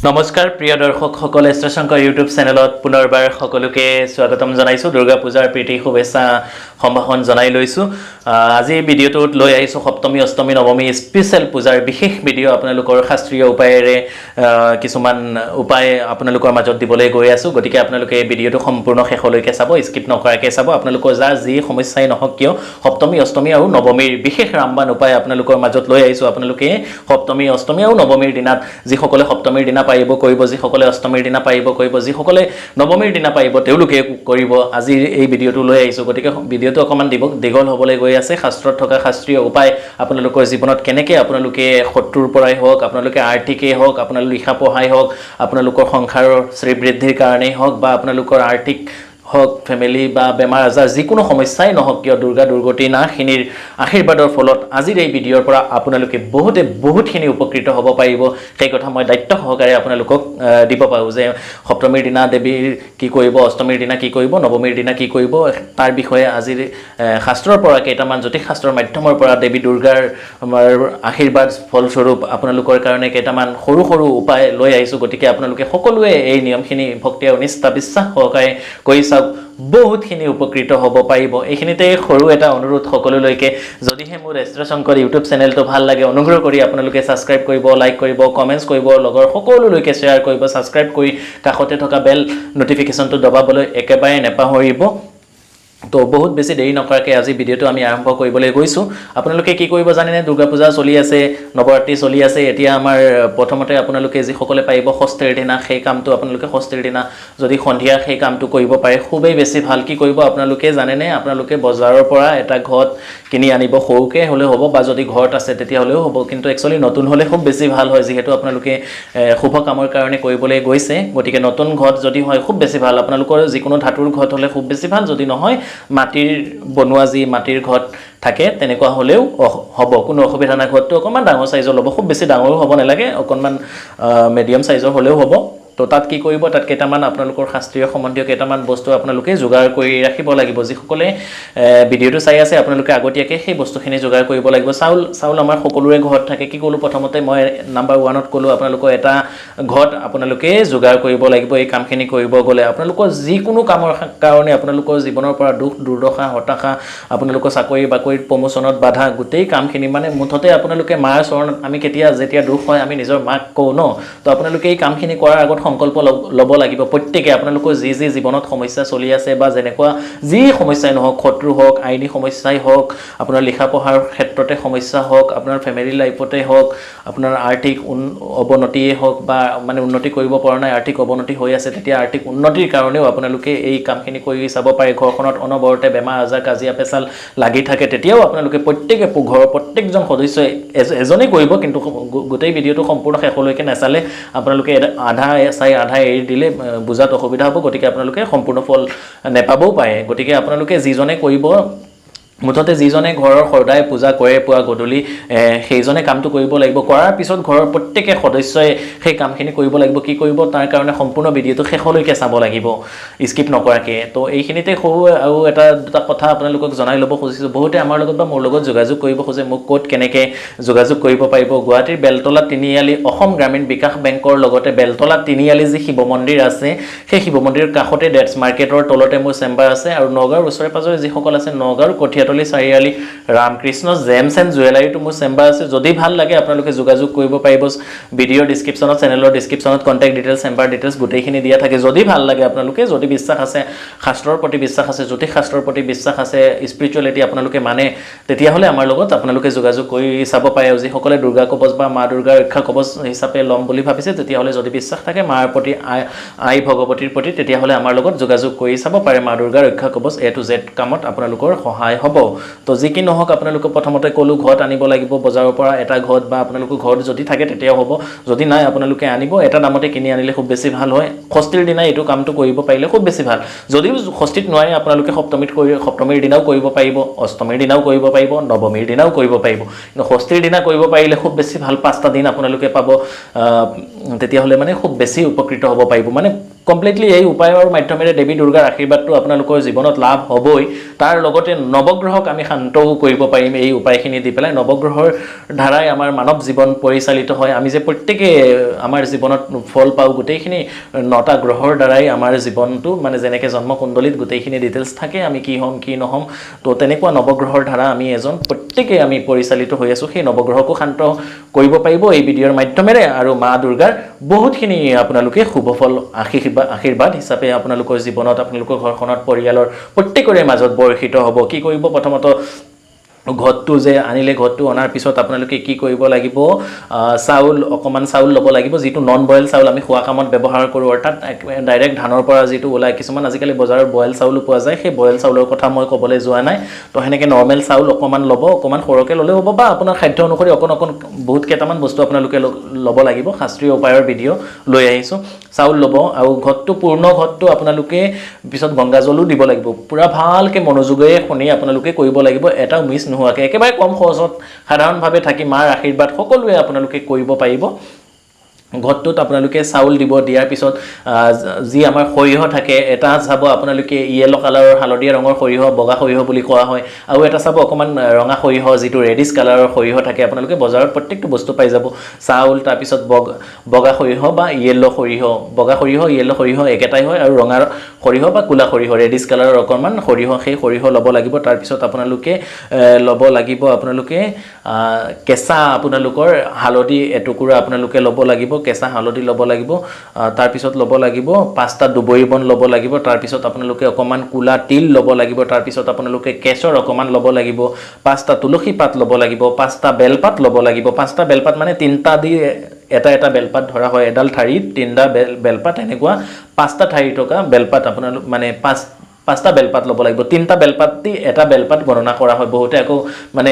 নমস্কাৰ প্ৰিয় দৰ্শক সকলে শ্ৰীশংকৰ ইউটিউব চেনেলত পুনৰবাৰ সকলোকে স্বাগতম জনাইছো দুৰ্গা পূজাৰ প্ৰীতি শুভেচ্ছা সম্ভাষণ জনাই লৈছো আজি ভিডিঅ'টোত লৈ আহিছো সপ্তমী অষ্টমী নৱমী স্পেশাল পূজাৰ বিশেষ ভিডিঅ' আপোনালোকৰ শাস্ত্ৰীয় উপায়েৰে কিছুমান উপায় আপোনালোকৰ মাজত দিবলৈ গৈ আছো গতিকে আপোনালোকে এই ভিডিঅ'টো সম্পূৰ্ণ শেষলৈকে চাব স্কিপ নকৰাকৈ চাব আপোনালোকৰ যাৰ যি সমস্যাই নহওক কিয় সপ্তমী অষ্টমী আৰু নৱমীৰ বিশেষ ৰামবান উপায় আপোনালোকৰ মাজত লৈ আহিছো আপোনালোকে সপ্তমী অষ্টমী আৰু নৱমীৰ দিনাত যি সকলে সপ্তমীৰ দিনা পাৰিব কৰিব যি সকলে অষ্টমীৰ দিনা পাৰিব কৰিব যি সকলে নৱমীৰ দিনা পাৰিব তেওঁলোকে কৰিব আজি এই ভিডিঅ'টো লৈ আহিছো গতিকে ভিডিঅ'টো অকমান দীঘল হ'বলৈ গৈ আছে শাস্ত্ৰত থকা শাস্ত্ৰীয় উপায় আপোনালোকৰ জীৱনত কেনেকৈ আপোনালোকে শত্ৰুৰ পৰাই হওক আপোনালোকে আৰ্থিকেই হওক আপোনালোকৰ লিখা পঢ়াই হওক আপোনালোকৰ সংসাৰৰ শ্ৰীবৃদ্ধিৰ কাৰণেই হওক বা আপোনালোকৰ আৰ্থিক হক ফ্যামিলি বা বেমাৰ আজাৰ যিকোনো সমস্যাই নহওক কিয় দুৰ্গা দুৰ্গতি নাখিনীৰ আশীৰ্বাদৰ ফলত আজিৰ এই ভিডিঅ'ৰ পৰা আপোনালোকে বহুতখিনি উপকৃত হ'ব পাৰিব সেই কথা মই দায়িত্ব সহকাৰে আপোনালোকক দিব পাৰো যে সপ্তমীৰ দিনা দেৱীৰ কি কৰিব অষ্টমীৰ দিনা কি কৰিব নৱমীৰ দিনা কি কৰিব তাৰ বিষয়ে আজিৰ শাস্ত্ৰৰ পৰা কেইটামান জ্যোতিষ শাস্ত্ৰৰ মাধ্যমৰ পৰা দেৱী দুৰ্গাৰ আশীৰ্বাদ ফলস্বৰূপ আপোনালোকৰ কাৰণে কেইটামান সৰু সৰু উপায় লৈ আহিছো গতিকে আপোনালোকে সকলোৱে এই নিয়মখিনি ভক্তি আৰু নিষ্ঠা বিশ্বাস সহকাৰে কৰি বহুতখিনি উপকৃত হ'ব পাৰিব এইখিনিতে সৰু এটা অনুৰোধ সকলোলৈকে যদিহে মোৰ শ্ৰীশংকৰ ইউটিউব চেনেলটো ভাল লাগে অনুগ্ৰহ কৰি আপোনালোকে সাবস্ক্ৰাইব কৰিব লাইক কৰিব কমেন্টছ কৰিব লগৰ সকলোলৈকে শ্বেয়াৰ কৰিব সাবস্ক্ৰাইব কৰি কাষতে থকা বেল নটিফিকেশনটো দবাবলৈ একেবাৰে নেপাহৰিব তো বহুত বেছি দেৰি নকৰাকৈ আজি ভিডিঅ'টো আমি আৰম্ভ কৰিবলৈ গৈছো আপোনালোকে কি কৰিব জানেনে দুৰ্গা পূজা চলি আছে নৱৰাত্ৰি চলি আছে এতিয়া আমাৰ প্ৰথমতে আপোনালোকে যি সকলে পাৰিব ষষ্ঠীৰ দিনা সেই কামটো আপোনালোকে ষষ্ঠীৰ দিনা যদি সন্ধিয়া সেই কামটো কৰিব পাৰে খুবেই বেছি ভাল কি কৰিব আপোনালোকে জানেনে আপোনালোকে বজাৰৰ পৰা এটা ঘট কিনি আনিব সৰুকে হলে হ'ব বা যদি ঘৰত আছে তেতিয়া হলেও হ'ব কিন্তু একচুয়ালি নতুন হলে খুব বেছি ভাল হয় যেহেতু আপোনালোকে শুভ কামৰ কাৰণে কৰিবলৈ গৈছে গতিকে নতুন ঘট যদি হয় খুব বেছি ভাল আপোনালোকৰ যিকোনো ধাতুৰ ঘট হলে খুব বেছি ভাল যদি নহয় মাটিৰ বনোৱা যি মাটিৰ ঘট থাকে তেনেকুৱা হলেও হ'ব কোনো অসুবিধা নাই ঘটটো অকমান ডাঙৰ সাইজৰ ল'ব খুব বেছি ডাঙৰ হ'ব নালাগে অকমান মিডিয়াম সাইজৰ হলেও হ'ব তো তাত কি কৰিব তাত কেইটামান আপোনালোকৰ শাস্ত্ৰীয় সম্বন্ধীয় কেইটামান বস্তু আপোনালোকে যোগাৰ কৰি ৰাখিব লাগিব যিসকলে ভিডিঅ'টো চাই আছে আপোনালোকে আগতীয়াকৈ সেই বস্তুখিনি যোগাৰ কৰিব লাগিব চাউল আমাৰ সকলোৰে ঘৰত থাকে কি ক'লো প্ৰথমতে মই নাম্বাৰ 1ত ক'লো আপোনালোকৰ এটা ঘট আপোনালোকে যোগাৰ কৰিব লাগিব এই কামখিনি কৰিব গ'লে আপোনালোকৰ যিকোনো কামৰ কাৰণে আপোনালোকৰ জীৱনৰ পৰা দুখ দুৰ্দশা হতাশা আপোনালোকৰ চাকৰি বাকৰিত প্ৰমোচনত বাধা গোটেই কামখিনি মানে মুঠতে আপোনালোকে মাৰ চৰণত আমি যেতিয়া দুখ হয় আমি নিজৰ মাক কওঁ ন তো আপোনালোকে এই কামখিনি কৰাৰ আগত সংকল্প ল'ব লাগিব প্ৰত্যেককে আপোনালোকৰ যি জীৱনত সমস্যা চলি আছে বা যেনেকুৱা যি সমস্যাই নহওক শত্ৰু হওক আইনী সমস্যাই হওক আপোনাৰ লিখা পঢ়াৰ ক্ষেত্ৰতে সমস্যা হওক আপোনাৰ ফ্যামিলি লাইফতে হওক আপোনাৰ আৰ্থিক অৱনতিয়ে হওক বা মানে উন্নতি কৰিব পৰা নাই আৰ্থিক অৱনতি হৈ আছে তেতিয়া আৰ্থিক উন্নতিৰ কাৰণেও আপোনালোকে এই কামখিনি কৰি চাব পাৰে ঘৰখনত অনবৰতে বেমাৰ আজাৰ কাজিয়া পেচাল লাগি থাকে তেতিয়াও আপোনালোকে প্ৰত্যেককে ঘৰৰ প্ৰত্যেকজন সদস্যই এজনেই কৰিব কিন্তু গোটেই ভিডিঅ'টো সম্পূৰ্ণ শেষলৈকে নাচালে আপোনালোকে আধা আধা এৰি দিলে বুজাত অসুবিধা হ'ব গতিকে আপোনালোকে সম্পূৰ্ণ ফল নেপাবও পাৰে গতিকে আপোনালোকে যিজনে কৰিব মুঠতে যিজনে ঘৰৰ সদায় পূজা কৰে পুৱা গধূলি সেইজনে কামটো কৰিব লাগিব কৰাৰ পিছত ঘৰৰ প্ৰত্যেককে সদস্যই সেই কামখিনি কৰিব লাগিব কি কৰিব তাৰ কাৰণে সম্পূৰ্ণ ভিডিঅ'টো শেষলৈকে চাব লাগিব স্কিপ নকৰাকৈ তো এইখিনিতে সৰু আৰু এটা দুটা কথা আপোনালোকক জনাই ল'ব খুজিছো বহুতে আমাৰ লগত বা মোৰ লগত যোগাযোগ কৰিব খোজে মোক ক'ত কেনেকৈ যোগাযোগ কৰিব পাৰিব গুৱাহাটীৰ বেলতলা তিনিআলি অসম গ্ৰামীণ বিকাশ বেংকৰ লগতে বেলতলা তিনিআলি যি শিৱ মন্দিৰ আছে সেই শিৱ মন্দিৰৰ কাষতে ডেটছ মাৰ্কেটৰ তলতে মোৰ চেম্বাৰ আছে আৰু নগাঁৱৰ ওচৰে পাজৰে যিসকল আছে নগাঁৱৰ কঠিয়াতলি চাৰিআলি ৰামকৃষ্ণ জেমছ এণ্ড জুৱেলাৰীটো মোৰ চেম্বাৰ আছে যদি ভাল লাগে আপোনালোকে যোগাযোগ কৰিব পাৰিব ভিডিঅ' ডেছক্ৰিপশ্যনত চেনেলৰ ডেছক্ৰিপশ্যনত কণ্টেক্ট ডিটেইলছ চেম্বাৰ ডিটেইলছ গোটেইখিনি দিয়া থাকে যদি ভাল লাগে আপোনালোকে যদি বিশ্বাস আছে শাস্ত্ৰৰ প্ৰতি বিশ্বাস আছে জ্যোতিষ শাস্ত্ৰৰ প্ৰতি বিশ্বাস আছে স্পিৰিচুৱেলিটি আপোনালোকে মানে তেতিয়াহ'লে আমাৰ লগত আপোনালোকে যোগাযোগ কৰি চাব পাৰে যিসকলে দুৰ্গা কবচ বা মা দুৰ্গাৰ ৰক্ষা কবচ হিচাপে ল'ম বুলি ভাবিছে তেতিয়াহ'লে যদি বিশ্বাস থাকে মাৰ প্ৰতি আই ভগৱতীৰ প্ৰতি তেতিয়াহ'লে আমাৰ লগত যোগাযোগ কৰি চাব পাৰে মা দুৰ্গাৰ ৰক্ষা কবচ A to Z কামত আপোনালোকৰ সহায় হ'ব তো যি কি নহওক আপোনালোকে প্ৰথমতে ক'লো ঘট আনিব লাগিব বজাৰৰ পৰা এটা ঘট বা আপোনালোকৰ ঘৰত যদি থাকে তেতিয়াও হ'ব যদি নাই আপোনালোকে আনিব এটা দামতে কিনি আনিলে খুব বেছি ভাল হয় ষষ্ঠীৰ দিনা এইটো কামটো কৰিব পাৰিলে খুব বেছি ভাল যদিও ষষ্ঠীত নোৱাৰে আপোনালোকে সপ্তমীৰ দিনাও কৰিব পাৰিব অষ্টমীৰ দিনাও কৰিব পাৰিব নৱমীৰ দিনাও কৰিব পাৰিব কিন্তু ষষ্ঠীৰ দিনা কৰিব পাৰিলে খুব বেছি ভাল 5টা দিন আপোনালোকে পাব তেতিয়াহ'লে মানে খুব বেছি উপকৃত হ'ব পাৰিব মানে কমপ্লিটলি এই উপায়ৰ মাধ্যমেৰে দেৱী দুৰ্গাৰ আশীৰ্বাদটো আপোনালোকৰ জীৱনত লাভ হ'বই তাৰ লগতে নৱগ্ৰহক আমি শান্তও কৰিব পাৰিম এই উপায়খিনি দি পেলাই নৱগ্ৰহৰ ধাৰাই আমাৰ মানৱ জীৱন পৰিচালিত হয় আমি যে প্ৰত্যেকে আমাৰ জীৱনত ফল পাওঁ গোটেইখিনি 9টা গ্ৰহৰ দ্বাৰাই আমাৰ জীৱনটো মানে যেনেকৈ জন্মকুণ্ডলীত গোটেইখিনি ডিটেইলছ থাকে আমি কি হ'ম কি নহ'ম তো তেনেকুৱা নৱগ্ৰহৰ ধাৰা আমি এজন প্ৰত্যেকে আমি পৰিচালিত হৈ আছোঁ সেই নৱগ্ৰহকো শান্ত কৰিব পাৰিব এই ভিডিঅ'ৰ মাধ্যমেৰে আৰু মা দুৰ্গাৰ বহুতখিনি আপোনালোকে শুভফল আশীৰ্বাদ হিচাপে আপোনালোকৰ জীৱনত আপোনালোকৰ ঘৰখনত পৰিয়ালৰ প্ৰত্যেকৰে মাজত বৰ্ষিত হ'ব কি কৰিব প্ৰথমত ঘৰটো যে আনিলে ঘৰটো অনাৰ পিছত আপোনালোকে কি কৰিব লাগিব চাউল অকমান চাউল ল'ব লাগিব যেটো নন বয়েল চাউল আমি খোৱা কামত ব্যৱহাৰ কৰোঁ অৰ্থাৎ ডাইৰেক্ট ধানৰ পৰা যেটো ওলাই কিছুমান আজিকালি বজাৰত বয়েল চাউল পোৱা যায় সেই বয়েল চাউলৰ কথা মই ক'বলৈ যোৱা নাই তো হেনেকে নৰ্মেল চাউল অকমান ল'ব অকমান সৰকে ল'লে হ'ব বা আপোনাৰ খাদ্য অনুসৰি অকন বহুত কেইটামান বস্তু আপোনালোকে ল'ব লাগিব শাস্ত্ৰীয় উপায়ৰ ভিডিঅ' লৈ আহিছোঁ চাউল ল'ব আৰু ঘৰটো পূৰ্ণ ঘৰটো আপোনালোকে পিছত গংগাজলো দিব লাগিব পুৰা ভালকে মনোযোগেৰে শুনি আপোনালোকে কৰিব লাগিব এটা মিছ নোহোৱাকৈ একেবাৰে কম খৰচত সাধাৰণভাৱে থাকি মাৰ আশীৰ্বাদ সকলোৱে আপোনালোকে কৰিব পাৰিব ঘৰটোত আপোনালোকে চাউল দিব দিয়াৰ পিছত যি আমাৰ সৰিয়হ থাকে এটা চাব আপোনালোকে ইয়েলো কালাৰৰ হালধীয়া ৰঙৰ সৰিয়হ বগা সৰিয়হ বুলি কোৱা হয় আৰু এটা চাব অকমান ৰঙা সৰিয়হ যেটো ৰেডিশ কালাৰৰ সৰিয়হ থাকে আপোনালোকে বজাৰত প্ৰত্যেকটো বস্তু পাই যাব চাউল তাৰ পিছত বগা সৰিয়হ বা ইয়েলো সৰিয়হ বগা সৰিয়হ ইয়েলো সৰিয়হ একেটাই হয় আৰু ৰঙা সৰিয়হ বা কুলা সৰিয়হ ৰেডিশ কালাৰৰ অকমান সৰিয়হ সেই সৰিয়হ ল'ব লাগিব তাৰ পিছত আপোনালোকে ল'ব লাগিব আপোনালোকে কেঁচা আপোনালোকৰ হালধি এটুকুৰা আপোনালোকে ল'ব লাগিব কেঁচা হালধি ল'ব লাগিব তাৰ পিছত ল'ব লাগিব 5টা দুবৰি বন ল'ব লাগিব তাৰ পিছত আপোনালোকে অকমান কুলা তিল ল'ব লাগিব তাৰ পিছত আপোনালোকে কেশৰ অকমান ল'ব লাগিব 5টা তুলসী পাত ল'ব লাগিব 5টা বেলপাত ল'ব লাগিব 5টা বেলপাত মানে 3টা দি এটা বেলপাত ধৰা হয় এডাল ঠাৰিত 3টা বেলপাত এনেকুৱা 5টা ঠাৰি থকা বেলপাত আপোনালোক মানে 5টা বেলপাত ল'ব লাগিব 3টা বেলপাত দি এটা বেলপাত গণনা কৰা হয় বহুতে আকৌ মানে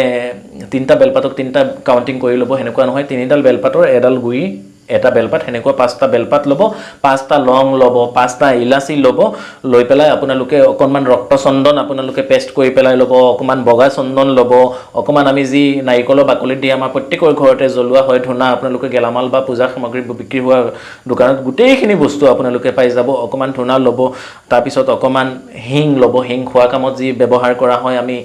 3টা বেলপাতক 3টা কাউন্টিং কৰি ল'ব হেনেকুৱা নহয় 3ডাল বেলপাতৰ এডাল গুৰি এটা বেলপাত হেনেকুৱা 5টা বেলপাত ল'ব 5টা লং ল'ব 5টা ইলাচি ল'ব লৈ পেলাই আপোনালোকে অকনমান ৰক্তচন্দন আপোনালোকে পেষ্ট কৰি পেলাই ল'ব অকমান বগা চন্দন ল'ব অকমান আমি যি নাৰিকলৰ বাকলিত দি আমাৰ প্ৰত্যেকৰ ঘৰতে জ্বলোৱা হয় ধুনা আপোনালোকে গেলামাল বা পূজা সামগ্ৰী বিক্ৰী হোৱা দোকানত গোটেইখিনি বস্তু আপোনালোকে পাই যাব অকমান ধুনা ল'ব তাৰ পিছত অকমান হিং ল'ব হিং খোৱা কামত যি ব্যৱহাৰ কৰা হয় আমি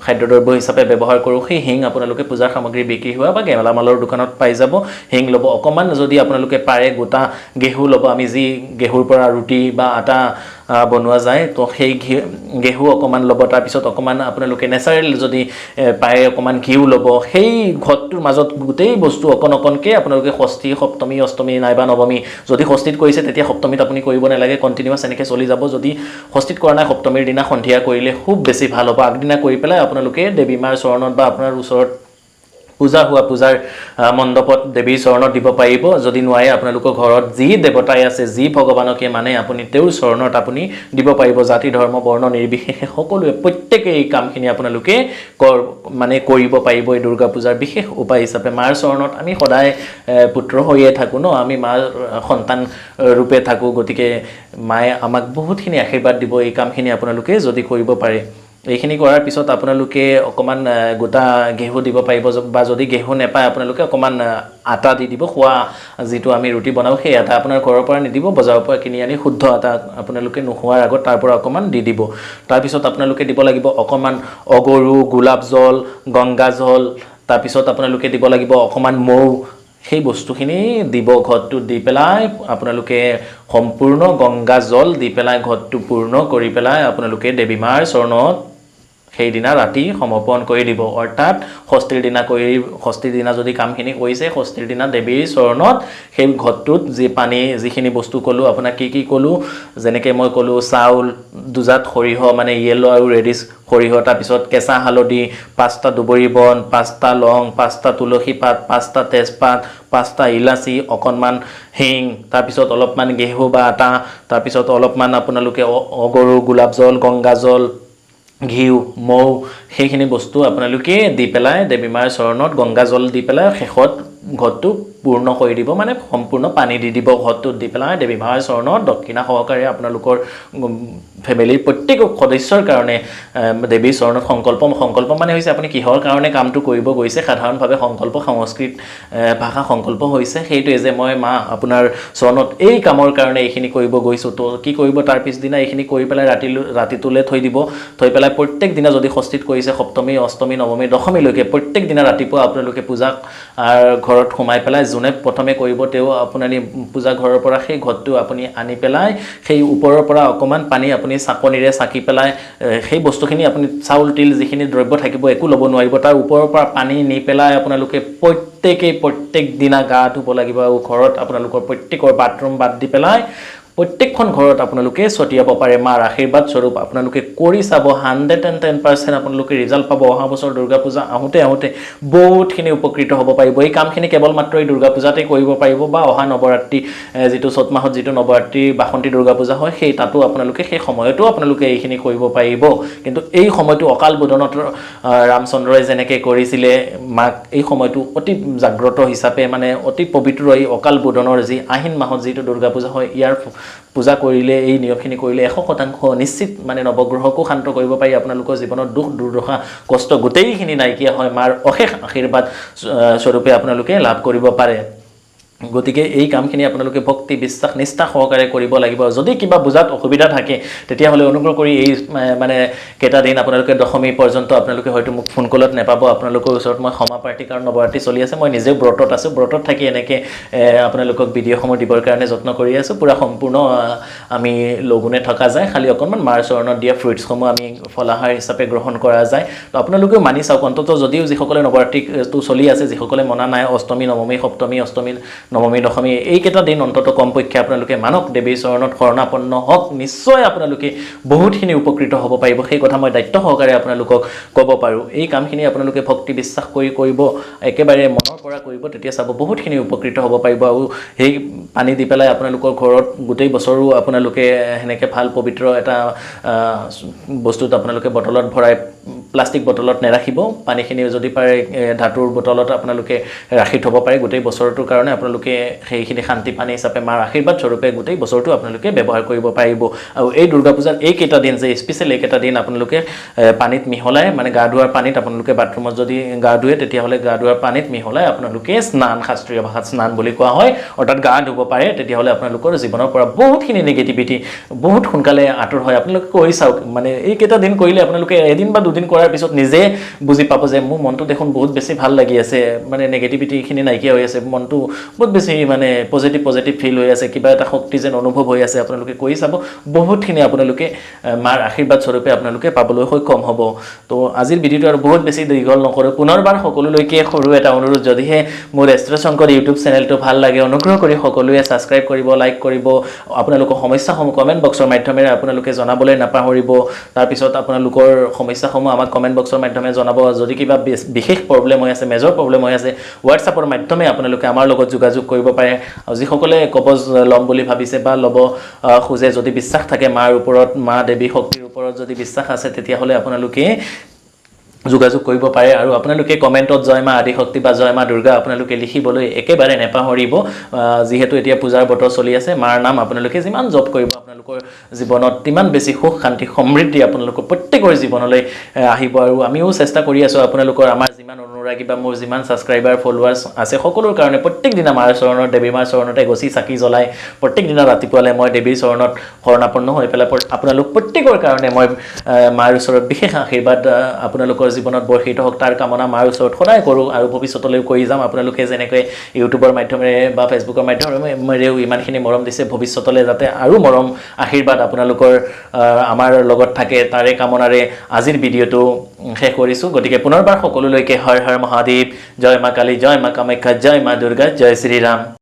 খাদ্যদ্ৰব্য হিচাপে ব্যৱহাৰ কৰোঁ সেই হিং আপোনালোকে পূজা সামগ্ৰী বিক্ৰী হোৱা বা গেলামালৰ দোকানত পাই যাব হিং ল'ব অকমান যদি আপোনালোকে পাৰে গোটা গেহু ল'ব আমি যি গেহুৰ পৰা ৰুটি বা আটা বনোৱা যায় তো সেই গেহু অকমান ল'ব তাৰ পিছত অকমান আপোনালোকে নেচাৰেল যদি পাৰে অকমান ঘিউ ল'ব সেই ঘৰটোৰ মাজত গোটেই বস্তু অকনকে আপোনালোকে ষষ্ঠী সপ্তমী অষ্টমী নাইবা নৱমী যদি ষষ্ঠীত কৰিছে তেতিয়া সপ্তমীত আপুনি কৰিব নালাগে কন্টিনিউয়াস এনেকৈ চলি যাব যদি ষষ্ঠীত কৰা নাই সপ্তমীৰ দিনা সন্ধিয়া কৰিলে খুব বেছি ভাল হ'ব আগদিনা কৰি পেলাই আপোনালোকে দেৱী মাৰ চৰণত বা আপোনাৰ ওচৰত পূজাৰ মণ্ডপত দেৱীৰ চৰণত দিব পাৰিব যদি নোৱাৰে আপোনালোকৰ ঘৰত যি দেৱতাই আছে যি ভগৱানকে মানে আপুনি তেওঁৰ চৰণত আপুনি দিব পাৰিব জাতি ধৰ্ম বৰ্ণ নিৰ্বিশেষে সকলোৱে প্ৰত্যেককে এই কামখিনি আপোনালোকে মানে কৰিব পাৰিব এই দুৰ্গা পূজাৰ বিশেষ উপায় হিচাপে মাৰ চৰণত আমি সদায় পুত্ৰ হৈয়ে থাকো ন আমি মাৰ সন্তান ৰূপে থাকো গতিকে মায়ে আমাক বহুতখিনি আশীৰ্বাদ দিব এই কামখিনি আপোনালোকে যদি কৰিব পাৰে এইখিনি কৰাৰ পিছত আপোনালোকে অকমান গোটা গেহু দিব পাৰিব বা যদি গেহু নেপায় আপোনালোকে অকমান আটা দি দিব খোৱা যেটো আমি ৰুটি বনাও সেই আটা আপোনাৰ ঘৰৰ পৰা নিদিব বজাৰৰ পৰা কিনি আনি শুদ্ধ আটা আপোনালোকে নোখোৱাৰ আগত তাৰ পৰা অকমান দি দিব তাৰ পিছত আপোনালোকে দিব লাগিব অকমান অগৰু গোলাপ জল গংগা জল তাৰ পিছত আপোনালোকে দিব লাগিব অকমান মৌ সেই বস্তুখিনি দিব ঘৰটো দি পেলাই আপোনালোকে সম্পূৰ্ণ গংগা জল দি পেলাই ঘৰটো পূৰ্ণ কৰি পেলাই আপোনালোকে দেৱী মাৰ চৰণত সেই দিনা ৰাতি সমৰ্পণ কৰি দিব অৰ্থাৎ ষষ্ঠীৰ দিনা যদি কামখিনি কৰিছে ষষ্ঠীৰ দিনা দেৱীৰ চৰণত সেই ঘৰটোত যি পানী যিখিনি বস্তু কলো আপোনাক কি কলো যেনেকৈ মই কলো চাউল দুজাত সৰিয়হ মানে ইয়েলো আৰু ৰেডিশ সৰিয়হ তাৰ পিছত কেঁচা হালধি 5টা দুবৰি বন 5টা লং 5টা তুলসী পাত 5টা তেজপাত 5টা ইলাচি অকনমান হিং তাৰ পিছত অলপমান গেহু বা আটা তাৰ পিছত অলপমান আপোনালোকে অগৰু গোলাপ জল গংগা জল ঘিউ মৌ সেইখিনি বস্তু আপোনালোকে দি পেলাই দেৱী মাৰ চৰণত গংগা জল দি পেলাই শেষত ঘৰটো পূৰ্ণ কৰি দিব মানে সম্পূৰ্ণ পানী দি দিব ঘৰটোত দি পেলাই দেৱী মাৰ চৰণত দক্ষিণা সহকাৰে আপোনালোকৰ ফেমিলিৰ প্ৰত্যেক সদস্যৰ কাৰণে দেৱীৰ চৰণত সংকল্প মানে হৈছে আপুনি কিহৰ কাৰণে কামটো কৰিব গৈছে সাধাৰণভাৱে সংকল্প সংস্কৃত ভাষা সংকল্প হৈছে সেইটোৱে যে মই মা আপোনাৰ চৰণত এই কামৰ কাৰণে এইখিনি কৰিব গৈছোঁ তো কি কৰিব তাৰ পিছদিনা এইখিনি কৰি পেলাই ৰাতিটোলৈ থৈ দিব থৈ পেলাই প্ৰত্যেক দিনা যদি ষষ্ঠীত কৰিছে সপ্তমী অষ্টমী নৱমী দশমীলৈকে প্ৰত্যেক দিনা ৰাতিপুৱা আপোনালোকে পূজাক ঘৰত সোমাই পেলাই যোনে প্ৰথমে কৰিব তেওঁ আপুনি পূজা ঘৰৰ পৰা সেই ঘৰটো আপুনি আনি পেলাই সেই ওপৰৰ পৰা অকণমান পানী আপুনি চাকনিৰে চাকি পেলাই সেই বস্তুখিনি আপুনি চাউল তিল যিখিনি দ্ৰব্য থাকিব একো ল'ব নোৱাৰিব তাৰ ওপৰৰ পৰা পানী নি পেলাই আপোনালোকে প্ৰত্যেক দিনা গা ধুব লাগিব আৰু ঘৰত আপোনালোকৰ প্ৰত্যেকৰ বাথৰুম বাদ দি পেলাই প্ৰত্যেকখন ঘৰত আপোনালোকে ছটিয়াব পাৰে মাৰ আশীৰ্বাদ স্বৰূপ আপোনালোকে কৰি চাব 110% আপোনালোকে ৰিজাল্ট পাব অহা বছৰ দুৰ্গা পূজা আহোঁতে বহুতখিনি উপকৃত হ'ব পাৰিব এই কামখিনি কেৱল মাত্ৰ এই দুৰ্গা পূজাতে কৰিব পাৰিব বা অহা নৱৰাত্ৰি যিটো চ'ত মাহত যিটো নৱৰাত্ৰি বাসন্তী দুৰ্গা পূজা হয় সেই তাতো আপোনালোকে সেই সময়তো আপোনালোকে এইখিনি কৰিব পাৰিব কিন্তু এই সময়টো অকাল বোধনত ৰামচন্দ্ৰই যেনেকৈ কৰিছিলে মাক এই সময়টো অতি জাগ্ৰত হিচাপে মানে অতি পবিত্ৰ এই অকাল বোধনৰ যি আহিন মাহত যিটো দুৰ্গা পূজা হয় ইয়াৰ পূজা কৰিলে এই নিয়মখিনি কৰিলে 100% নিশ্চিত মানে নৱগ্ৰহকো শান্ত কৰিব পাৰি আপোনালোকৰ জীৱনত দুখ দুৰ্দশা কষ্ট গোটেইখিনি নাইকিয়া হয় মাৰ অশেষ আশীৰ্বাদ স্বৰূপে আপোনালোকে লাভ কৰিব পাৰে গতিকে এই কামখিনি আপোনালোকে ভক্তি বিশ্বাস নিষ্ঠা সহকাৰে কৰিব লাগিব যদি কিবা বুজাত অসুবিধা থাকে তেতিয়াহ'লে অনুগ্ৰহ কৰি এই মানে কেইটা দিন আপোনালোকে দশমী পৰ্যন্ত আপোনালোকে হয়তো মোক ফোন কলত নেপাব আপোনালোকৰ ওচৰত মই ক্ষমা প্ৰাৰ্থী কাৰণ নৱৰাত্ৰি চলি আছে মই নিজেও ব্ৰতত আছোঁ ব্ৰতত থাকি এনেকৈ আপোনালোকক ভিডিঅ'সমূহ দিবৰ কাৰণে যত্ন কৰি আছোঁ পূৰা সম্পূৰ্ণ আমি লগুণে থকা যায় খালি অকণমান মাৰ চৰণত দিয়া ফ্ৰুইটছসমূহ আমি ফলাহাৰ হিচাপে গ্ৰহণ কৰা যায় তো আপোনালোকেও মানি চাওক অন্ততঃ যদিও যিসকলে নৱৰাত্ৰিটো চলি আছে যিসকলে মনা নাই অষ্টমী নৱমী সপ্তমী অষ্টমী নৱমী দশমী এইকেইটা দিন অন্ততঃ কমপক্ষে আপোনালোকে মানক দেৱীৰ চৰণত শৰণাপন্ন হওক নিশ্চয় আপোনালোকে বহুতখিনি উপকৃত হ'ব পাৰিব সেই কথা মই দায়িত্ব সহকাৰে আপোনালোকক ক'ব পাৰোঁ এই কামখিনি আপোনালোকে ভক্তি বিশ্বাস কৰি কৰিব একেবাৰে মনৰ পৰা কৰিব তেতিয়া চাব বহুতখিনি উপকৃত হ'ব পাৰিব আৰু সেই পানী দি পেলাই আপোনালোকৰ ঘৰত গোটেই বছৰো আপোনালোকে সেনেকৈ ভাল পবিত্ৰ এটা বস্তুত আপোনালোকে বটলত ভৰাই প্লাষ্টিক বটলত নেৰাখিব পানীখিনি যদি পাৰে ধাতুৰ বটলত আপোনালোকে ৰাখি থ'ব পাৰে গোটেই বছৰটোৰ কাৰণে আপোনালোকে সেইখিনি শান্তি পানী হিচাপে মাৰ আশীৰ্বাদ স্বৰূপে গোটেই বছৰটো আপোনালোকে ব্যৱহাৰ কৰিব পাৰিব আৰু এই দুৰ্গা পূজাৰ এইকেইটা দিন যে স্পেচিয়েল এইকেইটা দিন আপোনালোকে পানীত মিহলাই মানে গা ধোৱাৰ পানীত আপোনালোকে বাথৰুমত যদি গা ধুৱে তেতিয়াহ'লে গা ধোৱাৰ পানীত মিহলাই আপোনালোকে স্নান শাস্ত্ৰীয় ভাষাত স্নান বুলি কোৱা হয় অৰ্থাৎ গা ধুব পাৰে তেতিয়াহ'লে আপোনালোকৰ জীৱনৰ পৰা বহুতখিনি নিগেটিভিটি বহুত সোনকালে আঁতৰ হয় আপোনালোকে কৰি চাওক মানে এইকেইটা দিন কৰিলে আপোনালোকে এদিন বা দুদিন কৰাৰ পিছত নিজে বুজি পাব যে মোৰ মনটো দেখোন বহুত বেছি ভাল লাগি আছে মানে নেগেটিভিটিখিনি নাইকিয়া হৈ আছে মনটো বহুত বেছি মানে পজিটিভ ফিল হৈ আছে কিবা এটা শক্তি যেন অনুভৱ হৈ আছে আপোনালোকে কৰি চাব বহুতখিনি আপোনালোকে মাৰ আশীৰ্বাদ স্বৰূপে আপোনালোকে পাবলৈ সক্ষম হ'ব তো আজিৰ ভিডিঅ'টো আৰু বহুত বেছি দীঘল নকৰোঁ পুনৰবাৰ সকলোলৈকে সৰু এটা অনুৰোধ যদিহে মোৰ এষ্ট্ৰ শংকৰ ইউটিউব চেনেলটো ভাল লাগে অনুগ্ৰহ কৰি সকলোৱে ছাবস্ক্ৰাইব কৰিব লাইক কৰিব আপোনালোকৰ সমস্যাসমূহ কমেণ্ট বক্সৰ মাধ্যমেৰে আপোনালোকে জনাবলৈ নাপাহৰিব তাৰপিছত আপোনালোকৰ সমস্যাসমূহ আমাক কমেণ্ট বক্সৰ মাধ্যমে জনাব যদি কিবা বিশেষ প্ৰব্লেম হৈ আছে মেজৰ প্ৰব্লেম হৈ আছে হোৱাটছআপৰ মাধ্যমে আপোনালোকে আমাৰ লগত যোগাযোগ কৰিব পাৰে আৰু যিসকলে কবজ ল'ম বুলি ভাবিছে বা ল'ব খোজে যদি বিশ্বাস থাকে মাৰ ওপৰত মা দেৱী শক্তিৰ ওপৰত যদি বিশ্বাস আছে তেতিয়াহ'লে আপোনালোকে যোগাযোগ কৰিব পাৰে আৰু আপোনালোকে কমেণ্টত জয় মা আদিশক্তি বা জয় মা দুৰ্গা আপোনালোকে লিখিবলৈ একেবাৰে নেপাহৰিব যিহেতু এতিয়া পূজাৰ বতৰ চলি আছে মাৰ নাম আপোনালোকে যিমান জপ কৰিব আপোনালোকৰ জীৱনত তিমান বেছি সুখ শান্তি সমৃদ্ধি আপোনালোকৰ প্ৰত্যেকৰ জীৱনলৈ আহিব আৰু আমিও চেষ্টা কৰি আছোঁ আপোনালোকৰ আমাৰ যিমান অনুৰাগী বা মোৰ যিমান ছাবস্ক্ৰাইবাৰ ফলোৱাৰ্ছ আছে সকলোৰ কাৰণে প্ৰত্যেক দিনা মাৰ চৰণত দেৱী মাৰ চৰণতে গছি চাকি জ্বলাই প্ৰত্যেক দিনা ৰাতিপুৱালে মই দেৱীৰ চৰণত শৰণাপন্ন হৈ পেলাই আপোনালোক প্ৰত্যেকৰ কাৰণে মই মাৰ ওচৰত বিশেষ আশীৰ্বাদ আপোনালোকৰ জীৱনত বৰ্ষিত হওক তাৰ কামনা মাৰ ওচৰত সদায় কৰোঁ আৰু ভৱিষ্যতলৈ কৰি যাম আপোনালোকে যেনেকৈ ইউটিউবৰ মাধ্যমেৰে বা ফেচবুকৰ মাধ্যমেৰেও ইমানখিনি মৰম দিছে ভৱিষ্যতলৈ যাতে আৰু মৰম আশীৰ্বাদ আপোনালোকৰ আমাৰ লগত থাকে তাৰে কামনাৰে আজিৰ ভিডিঅ'টো শেষ কৰিছোঁ গতিকে পুনৰবাৰ সকলোলৈকে হৰ হৰ মহাদেৱ জয় মা কালী জয় মা কামাখ্যা জয় মা দুৰ্গা জয় শ্ৰীৰাম